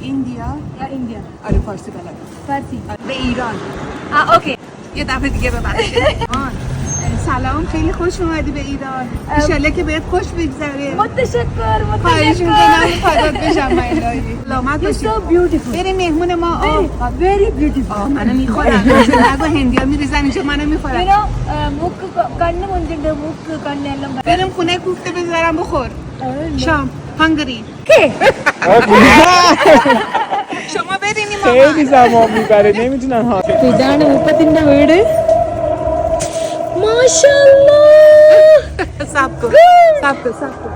India. India. آره فارسی بلد. فارسی. به ایران. اوکی. یه دفعه دیگه ببخشید. سلام خیلی خوش اومدی به ایران. انشالله که بهت خوش بگذره. متشکر. خواهش میکنم فدات بشم من الهی. سلامت باشی. So beautiful. بریم مهمون ما. Very beautiful. منو میخورم. نگو هندیا میریزن اینجا منو میخورم. മൂക്ക് കണ്ണ് മുഞ്ചുണ്ട് മൂക്ക് കണ്ണ് എല്ലാം بریم خونه کوفته بذارم بخور. شام هنگری. شما برینی ماما. خیلی زمان میبره نمیتونن ها. ഇതാണ് മുപ്പത്തിന്റെ വീട്. മാഷാഅല്ലാ. സാബ്കോ സാബ്കോ.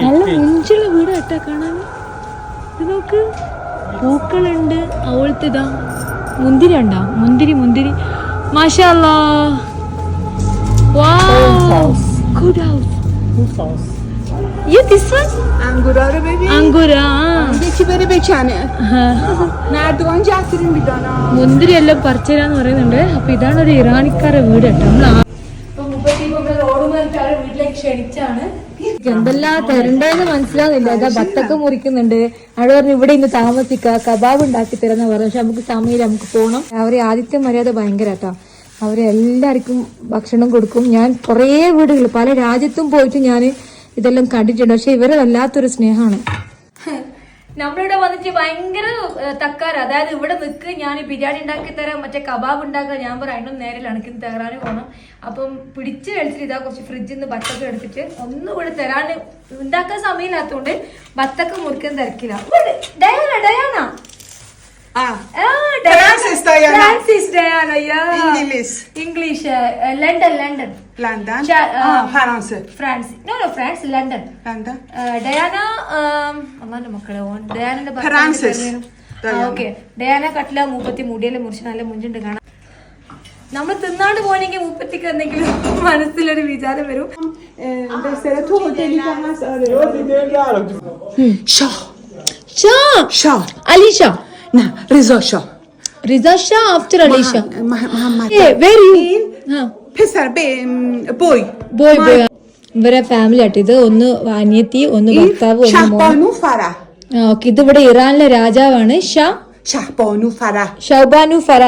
നല്ല മുഞ്ചുള്ള വീട് കേട്ടാ കാണാൻ. ഇത് നോക്ക് പൂക്കളുണ്ട്. അവളത്തെ ഇതാ മുന്തിരി ഉണ്ടോ? മുന്തിരി മാഷാഅല്ലാ. Wow, good house. You this one? انگورا رو ببین. Angura. یکی بره بکنه. نردوان جاسرین بیدانا. മുന്തിരി എല്ലാം പറിച്ചരാന്ന് പറയുന്നുണ്ട്. അപ്പൊ ഇതാണ് ഒരു ഇറാനിക്കാരുടെ വീട് കേട്ടോ. വീട്ടിലേക്ക് ക്ഷണിച്ചാണ്. എന്തെല്ലാം തരണ്ടെന്ന് മനസ്സിലാവുന്നില്ല. ഇതാ ബത്തൊക്കെ മുറിക്കുന്നുണ്ട്. അവിടെ പറഞ്ഞു ഇവിടെ ഇന്ന് താമസിക്കുക, കബാബ് ഉണ്ടാക്കി തരുന്ന പറഞ്ഞു. പക്ഷെ നമുക്ക് സമയം നമുക്ക് പോകണം. അവരെ ആദിത്യ മര്യാദ ഭയങ്കര കേട്ടോ. അവരെ എല്ലാവർക്കും ഭക്ഷണം കൊടുക്കും. ഞാൻ കുറേ വീടുകൾ പല രാജ്യത്തും പോയിട്ട് ഞാൻ ഇതെല്ലാം കണ്ടിട്ടുണ്ട്. പക്ഷെ ഇവരെ വല്ലാത്തൊരു സ്നേഹമാണ്. നമ്മളിവിടെ വന്നിട്ട് ഭയങ്കര തക്കാര. അതായത് ഇവിടെ നിൽക്ക്, ഞാൻ ബിരിയാണി ഉണ്ടാക്കി തരാം, മറ്റേ കബാബ് ഉണ്ടാക്കാം. ഞാൻ പറയാം അതിനും നേരെ ഇണക്കി തരാൻ പോകണം. അപ്പം പിടിച്ച് കളിച്ചിട്ട് ഇതാ കുറച്ച് ഫ്രിഡ്ജിൽ നിന്ന് ബത്തൊക്കെ എടുത്തിട്ട് ഒന്നും ഇവിടെ തരാൻ ഉണ്ടാക്കാൻ സമയമില്ലാത്തതുകൊണ്ട് ബത്തൊക്കെ മുറിക്കാൻ തിരക്കില്ല. Diana Francis Diana. Francis Diana, yeah. English. London. فرانسه. France. No, France, London. Diana, അമ്മാന്റെ മക്കളെ ഡയാനന്റെ Francis. ഓക്കെ. ഡയാന കട്ടില മൂപ്പത്തി മുടിയെല്ലാം മുറിച്ച് നല്ല മുഞ്ചുണ്ട് കാണാം. നമ്മൾ തിന്നാണ്ട് പോകണമെങ്കിൽ മൂപ്പത്തിക്ക് എന്തെങ്കിലും മനസ്സിലൊരു വിചാരം വരും. Shah Ali Shah. نه رضا شاه. رضا شاه after Ali Shah. محمد. Very. پسر بوی. ഇവരെ ഫാമിലി ആയിട്ട്. ഇത് ഒന്ന് അനിയത്തി, ഒന്ന് ഭർത്താവ്, ഒന്ന് മോൻ. شهبانو فرح. ഓക്കെ. ഇത് ഇവിടെ ഇറാനിലെ രാജാവാണ് شهبانو فرح. ഷഹബാനു ഫറ.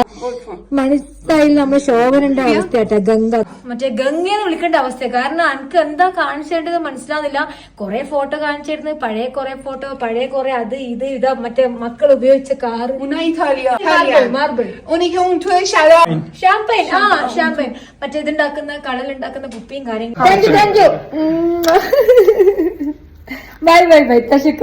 മനസ്സിലായില്ല നമ്മുടെ ശോഭനന്റെ അവസ്ഥ കേട്ടാ. ഗംഗ മറ്റേ ഗംഗയെന്ന് വിളിക്കേണ്ട അവസ്ഥ. കാരണം എനിക്ക് എന്താ കാണിച്ചേണ്ടത് മനസ്സിലാവുന്നില്ല. കുറെ ഫോട്ടോ കാണിച്ചിരുന്നു. പഴയ കുറെ ഫോട്ടോ, പഴയ കുറെ അത് ഇത് ഇതാ മറ്റേ മക്കൾ ഉപയോഗിച്ച കാറ്. മാർബിൾ. ഷാമ്പൈൻ. ഷാമ്പൈൻ. മറ്റേ ഇതുണ്ടാക്കുന്ന കടലുണ്ടാക്കുന്ന കുപ്പിയും കാര്യങ്ങളും. Thank you. ബൈ. തശക്കുർ.